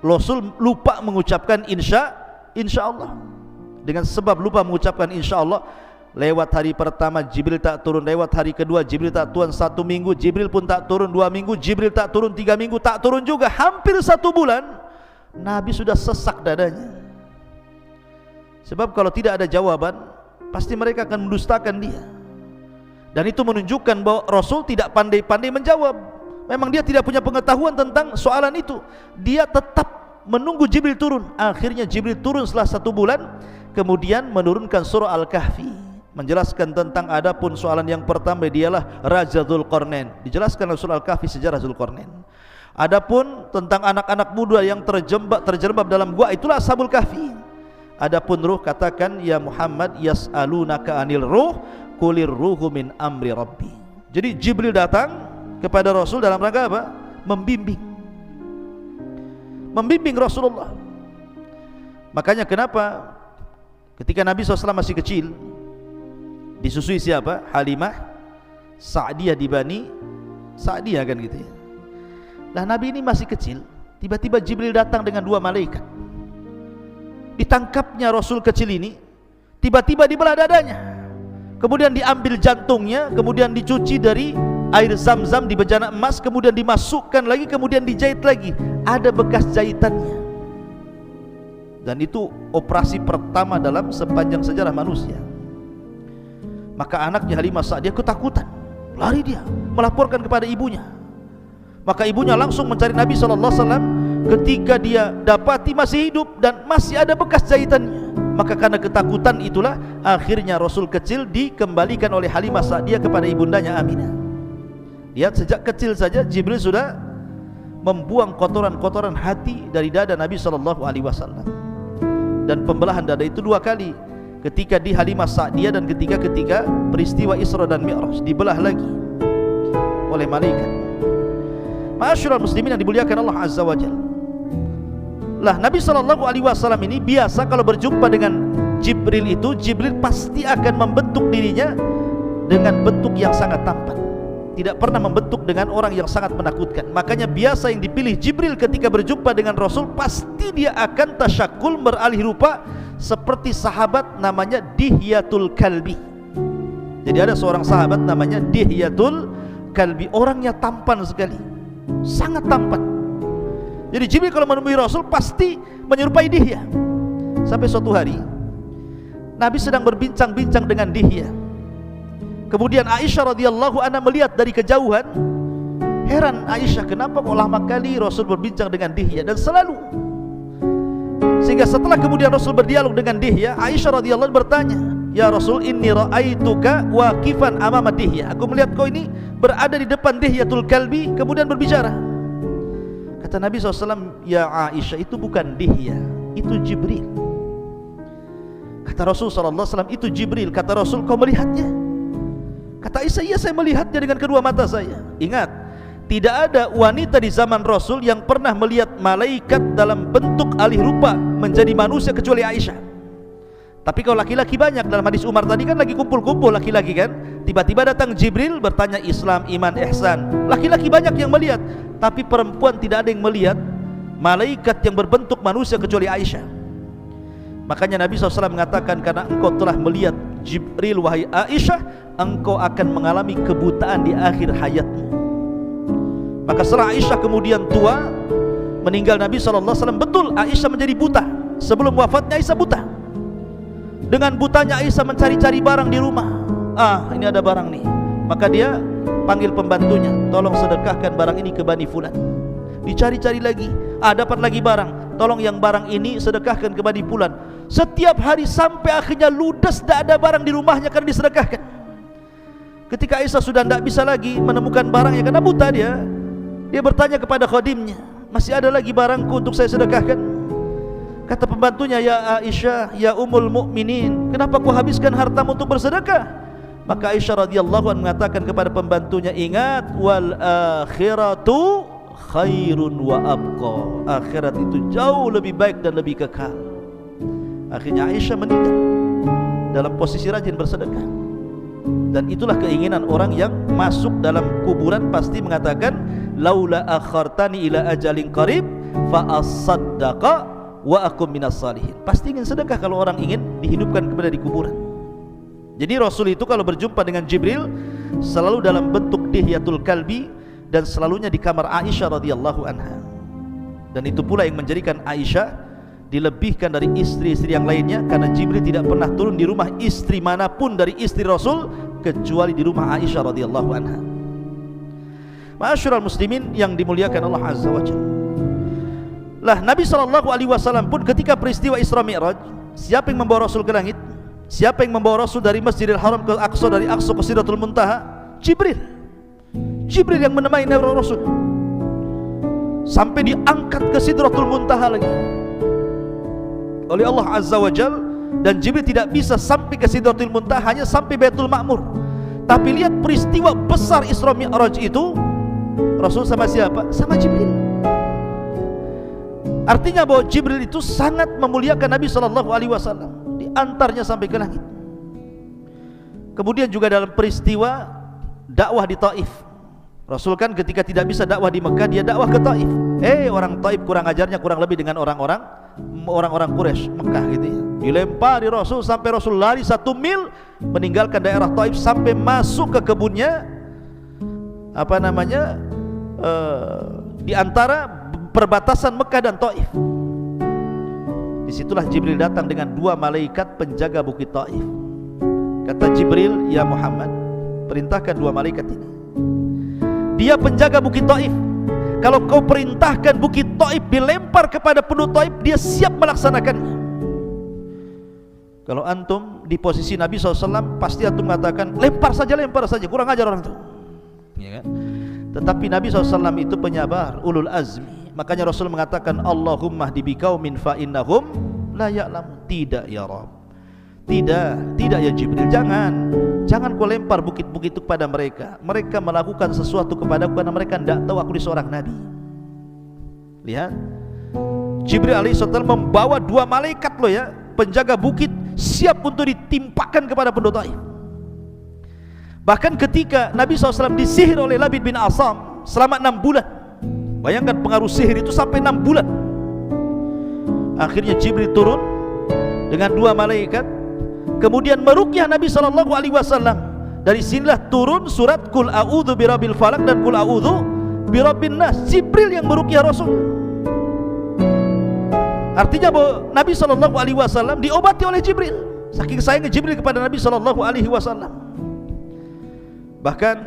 Rasul lupa mengucapkan insya Allah. Dengan sebab lupa mengucapkan insya Allah, lewat hari pertama Jibril tak turun, lewat hari kedua Jibril tak turun, 1 minggu Jibril pun tak turun, 2 minggu Jibril tak turun, 3 minggu tak turun juga, hampir 1 bulan Nabi sudah sesak dadanya. Sebab kalau tidak ada jawaban, pasti mereka akan mendustakan dia. Dan itu menunjukkan bahwa Rasul tidak pandai-pandai menjawab. Memang dia tidak punya pengetahuan tentang soalan itu. Dia tetap menunggu Jibril turun. Akhirnya Jibril turun setelah 1 bulan, kemudian menurunkan surah Al-Kahfi, menjelaskan tentang adapun soalan yang pertama, dialah Raja Dzulqarnain. Dijelaskan dalam surah Al-Kahfi sejarah Dzulqarnain. Adapun tentang anak-anak muda yang terjerembab dalam gua, itulah Ashabul Kahfi. Adapun ruh, katakan ya Muhammad, yas'alunaka anil ruh qulir ruhu min amri rabbi. Jadi Jibril datang kepada Rasul dalam rangka apa? Membimbing Rasulullah. Makanya kenapa ketika Nabi SAW masih kecil, disusui siapa? Halimah Sa'diyah di Bani Sa'diyah, kan gitu ya. Nah, Nabi ini masih kecil, tiba-tiba Jibril datang dengan 2 malaikat. Ditangkapnya Rasul kecil ini, tiba-tiba dibelah dadanya, kemudian diambil jantungnya, kemudian dicuci dari air zam-zam di bejana emas, kemudian dimasukkan lagi, kemudian dijahit lagi, ada bekas jahitannya. Dan itu operasi pertama dalam sepanjang sejarah manusia. Maka anaknya Halimah Sa'diyah ketakutan, lari dia melaporkan kepada ibunya. Maka ibunya langsung mencari Nabi SAW. Ketika dia dapati masih hidup dan masih ada bekas jahitannya, maka karena ketakutan itulah akhirnya Rasul kecil dikembalikan oleh Halimah Sa'diyah kepada ibundanya Aminah. Lihat, sejak kecil saja Jibril sudah membuang kotoran-kotoran hati dari dada Nabi SAW. Dan pembelahan dada itu 2 kali, ketika di Halimah Sa'diyah dan ketika peristiwa Isra dan Mi'raj, dibelah lagi oleh malaikat. Ma'asyiral muslimin yang dimuliakan Allah Azza wa Jalla. Lah, Nabi SAW ini biasa kalau berjumpa dengan Jibril itu, Jibril pasti akan membentuk dirinya dengan bentuk yang sangat tampan, tidak pernah membentuk dengan orang yang sangat menakutkan. Makanya biasa yang dipilih Jibril ketika berjumpa dengan Rasul, pasti dia akan tasyakul, beralih rupa seperti sahabat namanya Dihyatul Kalbi. Jadi ada seorang sahabat namanya Dihyatul Kalbi, orangnya tampan sekali, sangat tampan. Jadi Jibril kalau menemui Rasul pasti menyerupai Dihya. Sampai suatu hari Nabi sedang berbincang-bincang dengan Dihya. Kemudian Aisyah radhiyallahu anha melihat dari kejauhan. Heran Aisyah, kenapa kok lama kali Rasul berbincang dengan Dihya, dan selalu. Sehingga setelah kemudian Rasul berdialog dengan Dihya, Aisyah radhiyallahu anha bertanya, "Ya Rasul, inni ra'aituka waqifan amama Dihya." Aku melihat kau ini berada di depan Dihyatul Kalbi kemudian berbicara. Kata Nabi SAW, "Ya Aisyah, itu bukan Dihya, itu Jibril." Kata Rasul SAW, "Itu Jibril." Kata Rasul, "Kau melihatnya?" Kata Aisyah, "Iya, saya melihatnya dengan kedua mata saya." Ingat, tidak ada wanita di zaman Rasul yang pernah melihat malaikat dalam bentuk alih rupa menjadi manusia kecuali Aisyah. Tapi kalau laki-laki banyak, dalam hadis Umar tadi kan lagi kumpul-kumpul laki-laki kan, tiba-tiba datang Jibril bertanya Islam, iman, ihsan. Laki-laki banyak yang melihat, tapi perempuan tidak ada yang melihat malaikat yang berbentuk manusia kecuali Aisyah. Makanya Nabi SAW mengatakan, karena engkau telah melihat Jibril wahai Aisyah, engkau akan mengalami kebutaan di akhir hayatmu. Maka setelah Aisyah kemudian tua, meninggal Nabi SAW, betul Aisyah menjadi buta. Sebelum wafatnya Aisyah buta. Dengan butanya Aisyah mencari-cari barang di rumah. Ini ada barang nih. Maka dia panggil pembantunya, tolong sedekahkan barang ini ke Bani Fulan. Dicari-cari lagi, dapat lagi barang, tolong yang barang ini sedekahkan ke Bani Fulan. Setiap hari sampai akhirnya ludes, tidak ada barang di rumahnya karena disedekahkan. Ketika Aisyah sudah tidak bisa lagi menemukan barangnya karena buta dia bertanya kepada khadimnya, masih ada lagi barangku untuk saya sedekahkan? Kata pembantunya, "Ya Aisyah, ya Ummul Mukminin, kenapa kau habiskan hartamu untuk bersedekah?" Maka Aisyah radhiyallahu anha mengatakan kepada pembantunya, "Ingat, wal akhiratu khairun wa abqa." Akhirat itu jauh lebih baik dan lebih kekal. Akhirnya Aisyah meninggal dalam posisi rajin bersedekah. Dan itulah keinginan orang yang masuk dalam kuburan, pasti mengatakan, "Laula akhartani ila ajalin qarib fa asaddaqa wa akum minas salihin." Pasti ingin sedekah kalau orang ingin dihidupkan kembali di kuburan. Jadi Rasul itu kalau berjumpa dengan Jibril selalu dalam bentuk Dihyatul Kalbi, dan selalunya di kamar Aisyah radhiyallahu anha. Dan itu pula yang menjadikan Aisyah dilebihkan dari istri-istri yang lainnya, karena Jibril tidak pernah turun di rumah istri manapun dari istri Rasul kecuali di rumah Aisyah radhiyallahu anha. Ma'asyiral muslimin yang dimuliakan Allah Azza wa Jalla. Lah, Nabi SAW pun ketika peristiwa Isra Mi'raj, siapa yang membawa Rasul ke langit? Siapa yang membawa Rasul dari Masjidil Haram ke Aqsa, dari Aqsa ke Sidratul Muntaha? Jibril. Jibril yang menemani Rasul sampai diangkat ke Sidratul Muntaha lagi oleh Allah Azza wa Jal. Dan Jibril tidak bisa sampai ke Sidratul Muntaha, hanya sampai Baitul Ma'mur. Tapi lihat peristiwa besar Isra Mi'raj itu, Rasul sama siapa? Sama Jibril. Artinya bahwa Jibril itu sangat memuliakan Nabi SAW, diantarnya sampai ke langit. Kemudian juga dalam peristiwa dakwah di Taif, Rasul kan ketika tidak bisa dakwah di Mekah, dia dakwah ke Taif. Orang Taif kurang ajarnya kurang lebih dengan orang-orang Quraisy Mekah gitu ya. dilempari Rasul sampai Rasul lari 1 mil meninggalkan daerah Taif sampai masuk ke kebunnya di antara perbatasan Mekah dan Taif. Disitulah Jibril datang dengan 2 malaikat penjaga bukit Taif. Kata Jibril, ya Muhammad, perintahkan 2 malaikat ini. Dia penjaga bukit Taif. Kalau kau perintahkan bukit Taif dilempar kepada penduduk Taif, dia siap melaksanakannya. Kalau antum di posisi Nabi SAW, pasti antum mengatakan lempar saja, kurang ajar orang itu, ya kan? Tetapi Nabi SAW itu penyabar, ulul azmi. Makanya Rasul mengatakan, Allahumma hdi biqaumin fa innahum la ya'lamun. Tidak ya Rabb, tidak ya Jibril, jangan kau lempar bukit-bukit itu kepada mereka. Mereka melakukan sesuatu kepadaku karena mereka tidak tahu aku seorang Nabi. Lihat, Jibril alaihissalam membawa 2 malaikat loh ya, penjaga bukit, siap untuk ditimpakan kepada penduduk Taif. Bahkan ketika Nabi SAW disihir oleh Labid bin Asam selama 6 bulan, bayangkan pengaruh sihir itu sampai 6 bulan. Akhirnya Jibril turun dengan 2 malaikat, kemudian meruqyah Nabi SAW. Dari sinilah turun surat Qul a'udzu birabbil falaq dan Qul a'udzu birabbin nas. Jibril yang meruqyah Rasul. Artinya bahwa Nabi SAW diobati oleh Jibril. Saking sayangnya Jibril kepada Nabi SAW. Bahkan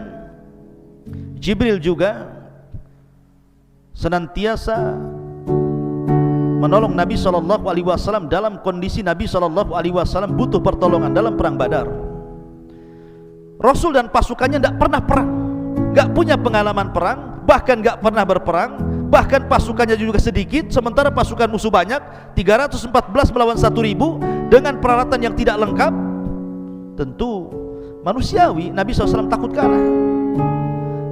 Jibril juga senantiasa menolong Nabi SAW dalam kondisi Nabi SAW butuh pertolongan dalam perang Badar. Rasul dan pasukannya tidak pernah perang, tidak punya pengalaman perang, bahkan tidak pernah berperang. Bahkan pasukannya juga sedikit, sementara pasukan musuh banyak, 314 melawan 1000 dengan peralatan yang tidak lengkap. Tentu manusiawi Nabi SAW takut kalah.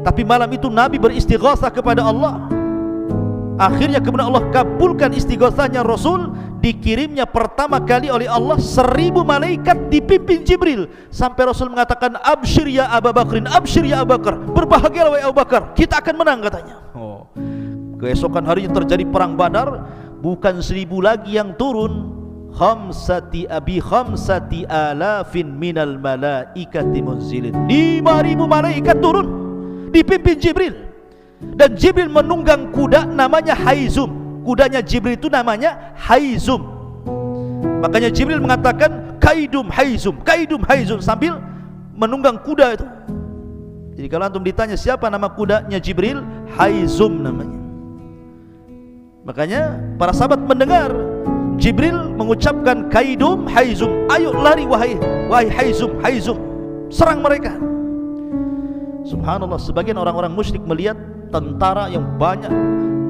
Tapi malam itu Nabi beristighatsah kepada Allah. Akhirnya kemudian Allah kabulkan istighatsahnya Rasul. Dikirimnya pertama kali oleh Allah 1000 malaikat dipimpin Jibril, sampai Rasul mengatakan, absyir ya Abu Bakrin, absyir ya Abu Bakar, berbahagialah wahai Abu Bakar, kita akan menang katanya. Keesokan harinya terjadi perang Badar. Bukan 1000 lagi yang turun, khamsati alafin minal malaikati munzilin, 5000 malaikat turun dipimpin Jibril. Dan Jibril menunggang kuda namanya Haizum. Kudanya Jibril itu namanya Haizum. Makanya Jibril mengatakan kaidum Haizum sambil menunggang kuda itu. Jadi kalau antum ditanya siapa nama kudanya Jibril, Haizum namanya. Makanya para sahabat mendengar Jibril mengucapkan kaidum Haizum, ayo lari wahai Haizum, serang mereka. Subhanallah, sebagian orang-orang musyrik melihat tentara yang banyak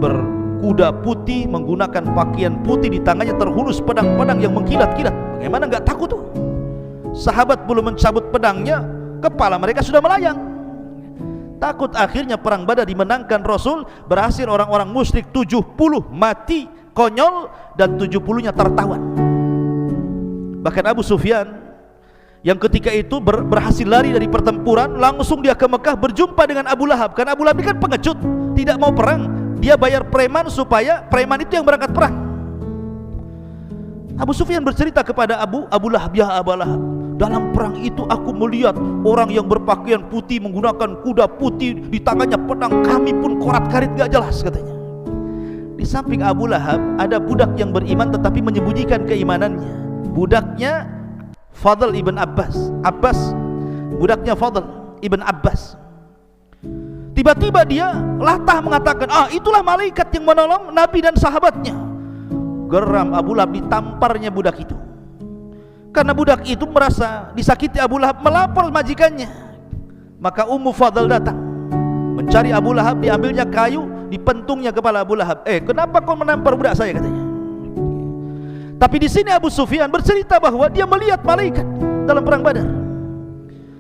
berkuda putih, menggunakan pakaian putih, di tangannya terhunus pedang-pedang yang mengkilat-kilat. Bagaimana enggak takut tuh? Sahabat belum mencabut pedangnya, kepala mereka sudah melayang. Takut. Akhirnya perang Badar dimenangkan Rasul. Berhasil orang-orang musyrik 70 mati konyol dan 70-nya tertawan. Bahkan Abu Sufyan yang ketika itu berhasil lari dari pertempuran, langsung dia ke Mekah berjumpa dengan Abu Lahab. Karena Abu Lahab ini kan pengecut, tidak mau perang. Dia bayar preman supaya preman itu yang berangkat perang. Abu Sufyan bercerita kepada Abu Lahab, ya Abu Lahab, dalam perang itu aku melihat orang yang berpakaian putih menggunakan kuda putih, di tangannya pedang, kami pun korat-karit gak jelas katanya. Di samping Abu Lahab ada budak yang beriman tetapi menyembunyikan keimanannya. Budaknya Fadl ibn Abbas, budaknya Fadl ibn Abbas. Tiba-tiba dia latah mengatakan, itulah malaikat yang menolong Nabi dan sahabatnya. Geram Abu Lahab, ditamparnya budak itu. Karena budak itu merasa disakiti Abu Lahab, melapor majikannya. Maka Ummu Fadl datang mencari Abu Lahab, diambilnya kayu, dipentungnya kepala Abu Lahab. Kenapa kau menampar budak saya katanya. Tapi di sini Abu Sufyan bercerita bahwa dia melihat malaikat dalam perang Badar.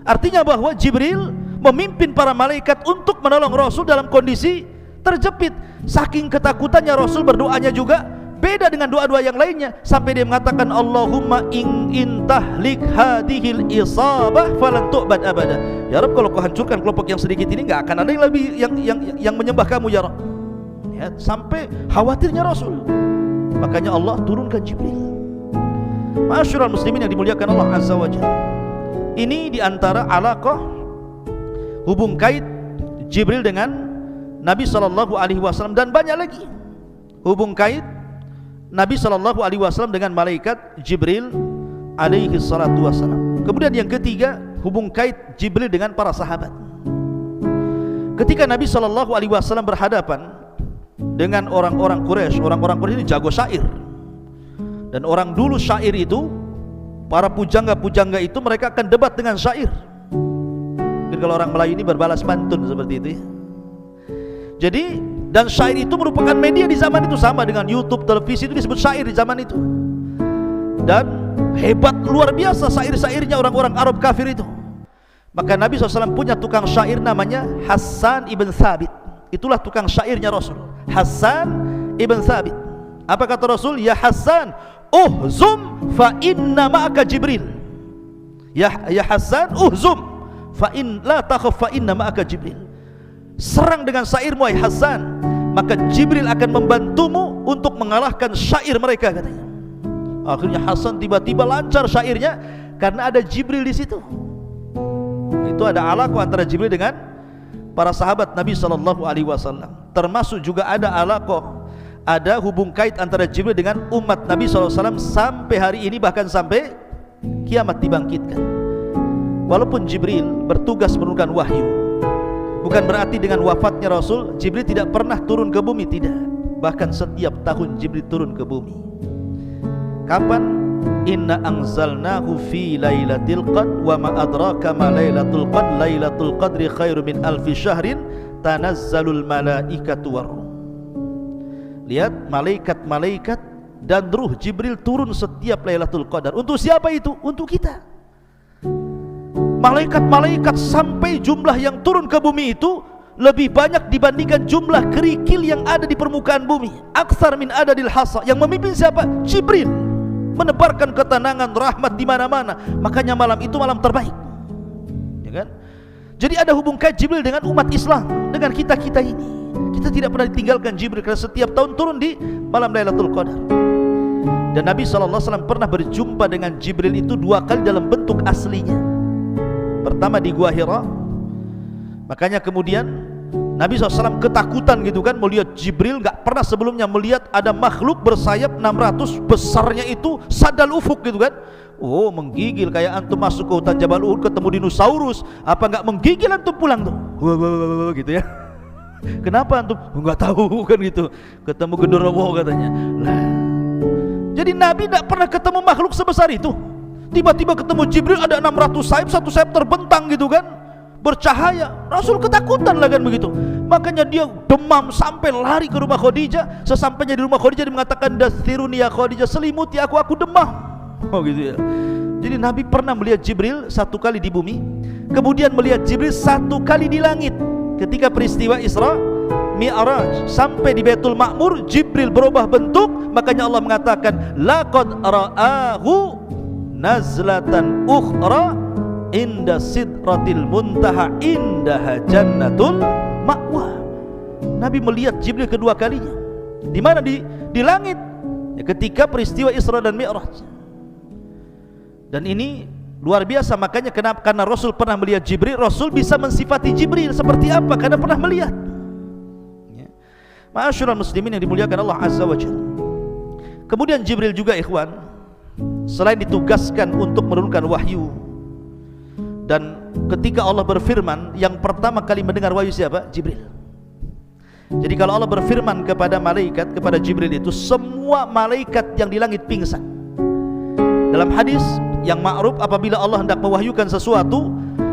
Artinya bahwa Jibril memimpin para malaikat untuk menolong Rasul dalam kondisi terjepit. Saking ketakutannya Rasul, berdoanya juga beda dengan doa-doa yang lainnya, sampai dia mengatakan Allahumma in tahlik hadhil isabah falan tu'bad abada. Ya Rabb, kalau kau hancurkan kelompok yang sedikit ini, enggak akan ada yang lebih yang menyembah kamu ya Rabb. Ya, sampai khawatirnya Rasul. Makanya Allah turunkan Jibril. Ma'asyiral muslimin yang dimuliakan Allah Azza wa Jalla, ini diantara alaqah hubung kait Jibril dengan Nabi SAW, dan banyak lagi hubung kait Nabi SAW dengan malaikat Jibril alaihi salatu wassalam. Kemudian yang ketiga, hubung kait Jibril dengan para sahabat. Ketika Nabi SAW berhadapan dengan orang-orang Quraisy, orang-orang Quraisy ini jago syair. Dan orang dulu syair itu, para pujangga-pujangga itu, mereka akan debat dengan syair. Mungkin kalau orang Melayu ini berbalas pantun seperti itu ya. Jadi, dan syair itu merupakan media di zaman itu, sama dengan YouTube, televisi, itu disebut syair di zaman itu. Dan hebat luar biasa syair-syairnya orang-orang Arab kafir itu. Maka Nabi SAW punya tukang syair namanya Hassan ibn Thabit. Itulah tukang syairnya Rasul, Hassan ibn Thabit. Apa kata Rasul? Ya Hassan, uhzum fa inna ma'aka Jibril. Ya Hassan, uhzum fa in la takhaf fa inna ma'aka Jibril. Serang dengan syairmu hai Hassan, maka Jibril akan membantumu untuk mengalahkan syair mereka, katanya. Akhirnya Hassan tiba-tiba lancar syairnya karena ada Jibril di situ. Itu ada alaqah antara Jibril dengan para sahabat Nabi SAW. Termasuk juga ada alaqah, ada hubung kait antara Jibril dengan umat Nabi SAW sampai hari ini, bahkan sampai kiamat dibangkitkan. Walaupun Jibril bertugas menurunkan wahyu, bukan berarti dengan wafatnya Rasul Jibril tidak pernah turun ke bumi, tidak. Bahkan setiap tahun Jibril turun ke bumi. Kapan? Inna anzalnahu fi lailatul qadr wa ma adraka ma lailatul qadr, lailatul qadri khairu min alfi syahrin tanazzalul malaikatu waruh. Lihat, malaikat-malaikat dan ruh Jibril turun setiap Lailatul Qadar. Untuk siapa itu? Untuk kita. Malaikat-malaikat sampai jumlah yang turun ke bumi itu lebih banyak dibandingkan jumlah kerikil yang ada di permukaan bumi. Aktsar min adadil hasa. Yang memimpin siapa? Jibril. Menebarkan ketenangan, rahmat di mana-mana. Makanya malam itu malam terbaik. Ya kan? Jadi ada hubung kait Jibril dengan umat Islam, dengan kita-kita ini. Kita tidak pernah ditinggalkan Jibril, karena setiap tahun turun di malam Lailatul Qadar. Dan Nabi SAW pernah berjumpa dengan Jibril itu 2 kali dalam bentuk aslinya. Pertama di Gua Hira. Makanya kemudian Nabi SAW ketakutan gitu kan, melihat Jibril. Gak pernah sebelumnya melihat ada makhluk bersayap 600, besarnya itu sadal ufuk gitu kan. Oh, menggigil kayak antum masuk ke hutan Jabal Uhud ketemu dinosaurus. Apa gak menggigil antum pulang tuh? Gitu ya. Kenapa antum? Enggak tahu kan gitu. Ketemu genderuwo katanya. Lah. Jadi Nabi tidak pernah ketemu makhluk sebesar itu. Tiba-tiba ketemu Jibril ada 600 sayap, satu sayap terbentang gitu kan, bercahaya. Rasul ketakutan lah kan begitu. Makanya dia demam sampai lari ke rumah Khadijah. Sesampainya di rumah Khadijah dia mengatakan, "Dathiruni ya Khadijah, selimuti aku demam." Oh gitu ya. Jadi Nabi pernah melihat Jibril 1 kali di bumi, kemudian melihat Jibril 1 kali di langit. Ketika peristiwa Isra Mi'raj sampai di Baitul Ma'mur, Jibril berubah bentuk. Makanya Allah mengatakan, laqad ra'ahu nazlatan ukhra inda sidratil muntaha indaha jannatul ma'wa. Nabi melihat Jibril kedua kalinya. Di mana? Di langit ya, ketika peristiwa Isra dan Mi'raj. Dan ini luar biasa. Makanya kenapa? Karena Rasul pernah melihat Jibril, Rasul bisa mensifati Jibril seperti apa? Karena pernah melihat ya. Ma'asyiral muslimin yang dimuliakan Allah Azza wa Jalla. Kemudian Jibril juga ikhwan, selain ditugaskan untuk menurunkan wahyu, dan ketika Allah berfirman, yang pertama kali mendengar wahyu siapa? Jibril. Jadi kalau Allah berfirman kepada malaikat, kepada Jibril itu, semua malaikat yang di langit pingsan. Dalam hadis yang ma'ruf, apabila Allah hendak mewahyukan sesuatu,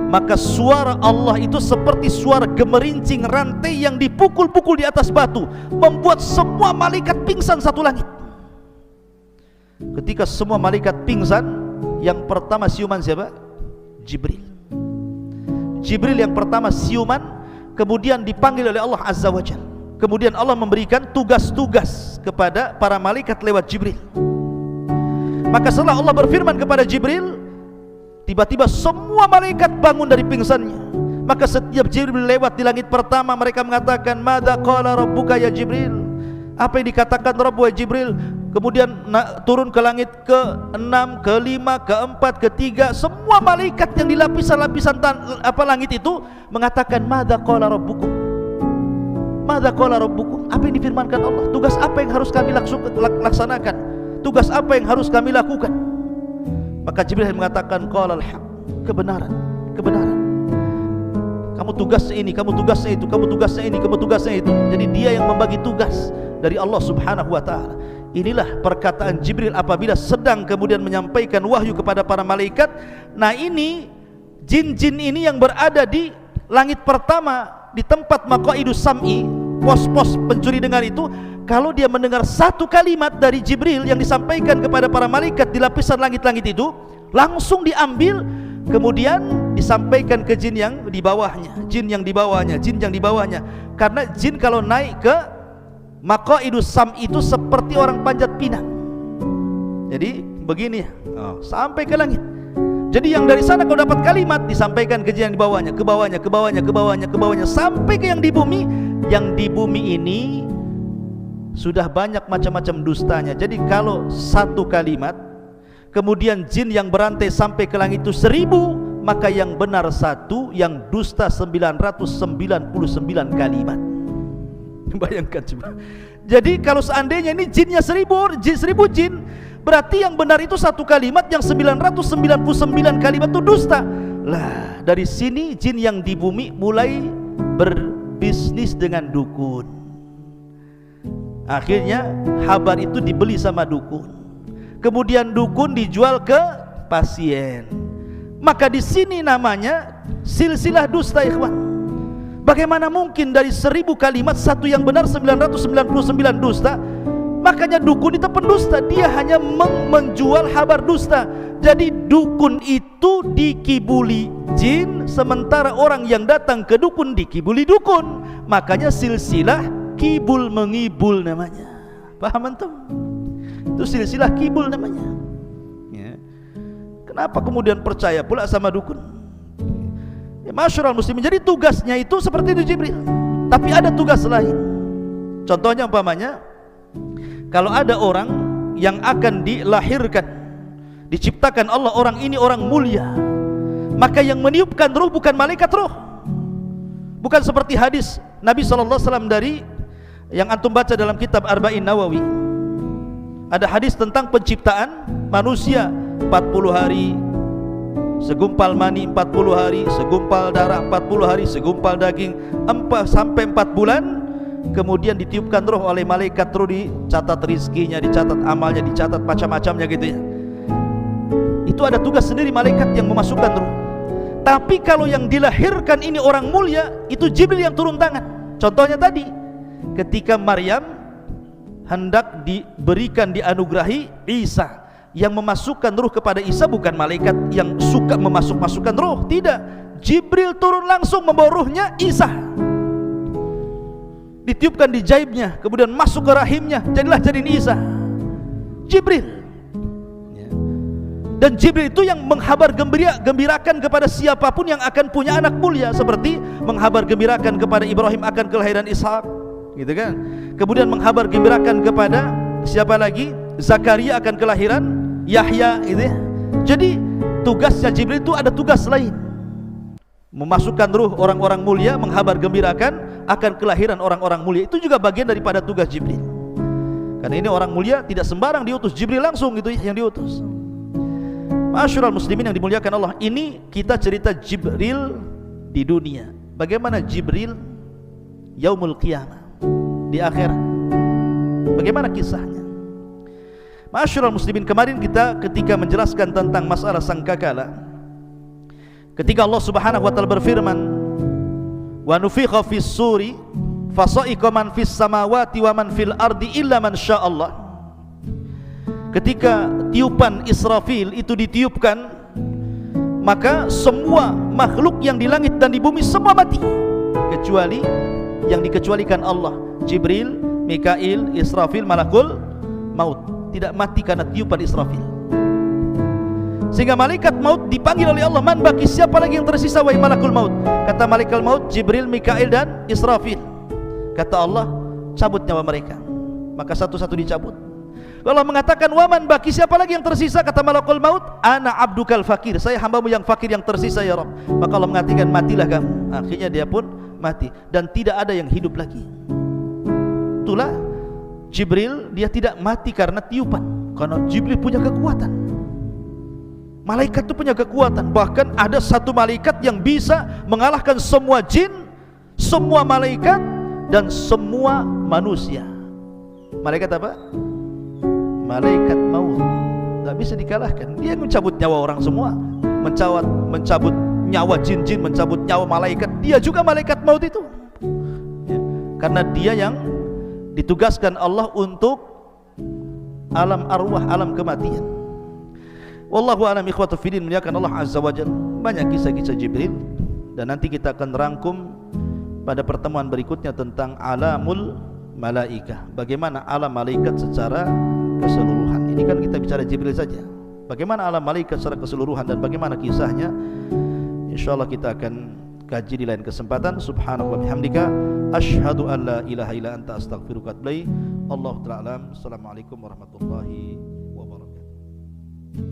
maka suara Allah itu seperti suara gemerincing rantai yang dipukul-pukul di atas batu, membuat semua malaikat pingsan satu langit. Ketika semua malaikat pingsan, yang pertama siuman siapa? Jibril. Jibril yang pertama siuman, kemudian dipanggil oleh Allah Azza wa Jalla. Kemudian Allah memberikan tugas-tugas kepada para malaikat lewat Jibril. Maka setelah Allah berfirman kepada Jibril, tiba-tiba semua malaikat bangun dari pingsannya. Maka setiap Jibril lewat di langit pertama, mereka mengatakan, "Madza qala rabbuka ya Jibril?" Apa yang dikatakan Rabb wa Jibril? kemudian turun ke langit ke-6, ke-5, ke-4, ke-3, semua malaikat yang di lapisan-lapisan langit itu mengatakan, madza qala rabbukum, madza qala rabbukum, apa yang difirmankan Allah, tugas apa yang harus kami laksanakan, tugas apa yang harus kami lakukan. Maka Jibril mengatakan, qalal haq, kebenaran, kebenaran. Kamu tugasnya ini, kamu tugasnya itu, kamu tugasnya ini, kamu tugasnya itu. Jadi dia yang membagi tugas dari Allah Subhanahu wa ta'ala. Inilah perkataan Jibril apabila sedang kemudian menyampaikan wahyu kepada para malaikat. Nah ini jin-jin ini yang berada di langit pertama, di tempat maqaidus sam'i, pos-pos pencuri dengar itu, kalau dia mendengar satu kalimat dari Jibril yang disampaikan kepada para malaikat di lapisan langit-langit itu, langsung diambil, kemudian disampaikan ke jin yang di bawahnya, jin yang di bawahnya, jin yang di bawahnya. Karena jin kalau naik ke maqaidus sam itu seperti orang panjat pinang. Jadi begini ya, sampai ke langit. Jadi yang dari sana kalau dapat kalimat disampaikan ke jin yang di bawahnya, ke bawahnya, ke bawahnya, ke bawahnya, ke bawahnya, sampai ke yang di bumi. Yang di bumi ini sudah banyak macam-macam dustanya. Jadi kalau satu kalimat, kemudian jin yang berantai sampai ke langit itu 1000, maka yang benar satu, yang dusta 999 kalimat. Bayangkan coba. Jadi kalau seandainya ini jinnya 1000 jin, berarti yang benar itu satu kalimat, yang 999 kalimat itu dusta. Lah dari sini jin yang di bumi mulai berbisnis dengan dukun. Akhirnya habar itu dibeli sama dukun, kemudian dukun dijual ke pasien. Maka di sini namanya silsilah dusta, ikhwan. Bagaimana mungkin dari 1000 kalimat satu yang benar 999 dusta? Makanya dukun itu pendusta, dia hanya menjual kabar dusta. Jadi dukun itu dikibuli jin, sementara orang yang datang ke dukun dikibuli dukun. Makanya silsilah kibul mengibul namanya. Paham antum? Itu silsilah kibul namanya. Ya. Kenapa kemudian percaya pula sama dukun? Ya, masyarul muslimin. Jadi tugasnya itu seperti itu Jibril. Tapi ada tugas lain. Contohnya umpamanya, kalau ada orang yang akan dilahirkan, diciptakan Allah, orang ini orang mulia, maka yang meniupkan ruh bukan malaikat ruh. Bukan seperti hadis Nabi SAW dari yang antum baca dalam kitab Arba'in Nawawi. Ada hadis tentang penciptaan manusia, 40 hari segumpal mani, 40 hari segumpal darah, 40 hari segumpal daging, 4 bulan, kemudian ditiupkan roh oleh malaikat, roh dicatat rizkinya, dicatat amalnya, dicatat macam-macamnya gitu ya. Itu ada tugas sendiri malaikat yang memasukkan roh. Tapi kalau yang dilahirkan ini orang mulia, itu Jibril yang turun tangan. Contohnya tadi ketika Maryam hendak diberikan, dianugerahi Isa, yang memasukkan ruh kepada Isa bukan malaikat yang suka memasukkan ruh, tidak. Jibril turun langsung membawa ruhnya Isa, ditiupkan di jaibnya, kemudian masuk ke rahimnya, jadilah janin Isa. Jibril. Dan Jibril itu yang menghabar gembirakan kepada siapapun yang akan punya anak mulia, seperti menghabar gembirakan kepada Ibrahim akan kelahiran Ishak, gitu kan. Kemudian menghabar gembirakan kepada siapa lagi? Zakaria akan kelahiran Yahya, gitu ya. Jadi tugasnya Jibril itu ada tugas lain, memasukkan ruh orang-orang mulia, menghabar gembirakan akan kelahiran orang-orang mulia. Itu juga bagian daripada tugas Jibril. Karena ini orang mulia, tidak sembarang diutus, Jibril langsung gitu ya yang diutus. Masyarul muslimin yang dimuliakan Allah, ini kita cerita Jibril di dunia. Bagaimana Jibril yaumul qiyamah, di akhirat, bagaimana kisahnya? Masyarul muslimin, kemarin kita ketika menjelaskan tentang masalah sangkakala, ketika Allah Subhanahu wa taala berfirman, wa nufikha fis suri fasa'iqa man fis samawati wa man fil ardi illa man sya'allah. Ketika tiupan Israfil itu ditiupkan, maka semua makhluk yang di langit dan di bumi semua mati, kecuali yang dikecualikan Allah. Jibril, Mikail, Israfil, malakul maut tidak mati karena tiupan Israfil. Sehingga malaikat maut dipanggil oleh Allah, man baki, siapa lagi yang tersisa wahai malakul maut? Kata malaikat maut, Jibril, Mikail dan Israfil. Kata Allah, cabut nyawa mereka. Maka satu-satu dicabut. Allah mengatakan waman baki, siapa lagi yang tersisa? Kata malakul maut, ana abdukal fakir, saya hambamu yang fakir yang tersisa ya Rabb. Maka Allah mengatakan matilah kamu. Akhirnya dia pun mati dan tidak ada yang hidup lagi. Itulah Jibril, dia tidak mati karena tiupan, karena Jibril punya kekuatan. Malaikat itu punya kekuatan. Bahkan ada satu malaikat yang bisa mengalahkan semua jin, semua malaikat dan semua manusia. Malaikat apa? Malaikat maut. Tak bisa dikalahkan. Dia mencabut nyawa orang semua, mencabut nyawa jin-jin, mencabut nyawa malaikat. Dia juga malaikat maut itu ya. Karena dia yang ditugaskan Allah untuk alam arwah, alam kematian. Wallahu a'lam ikhwatu fiddin, muliakan Allah azza wajalla. Banyak kisah-kisah Jibril dan nanti kita akan rangkum pada pertemuan berikutnya tentang alamul malaikah, bagaimana alam malaikat secara keseluruhan. Ini kan kita bicara Jibril saja. Bagaimana alam malaikat secara keseluruhan dan bagaimana kisahnya, insyaallah kita akan kaji di lain kesempatan. Subhanallah bihamdika, asyhadu an la ilaha illa anta, astaghfiruka wa atubu ilaik. Allahu ta'ala alam. Assalamualaikum warahmatullahi wabarakatuh.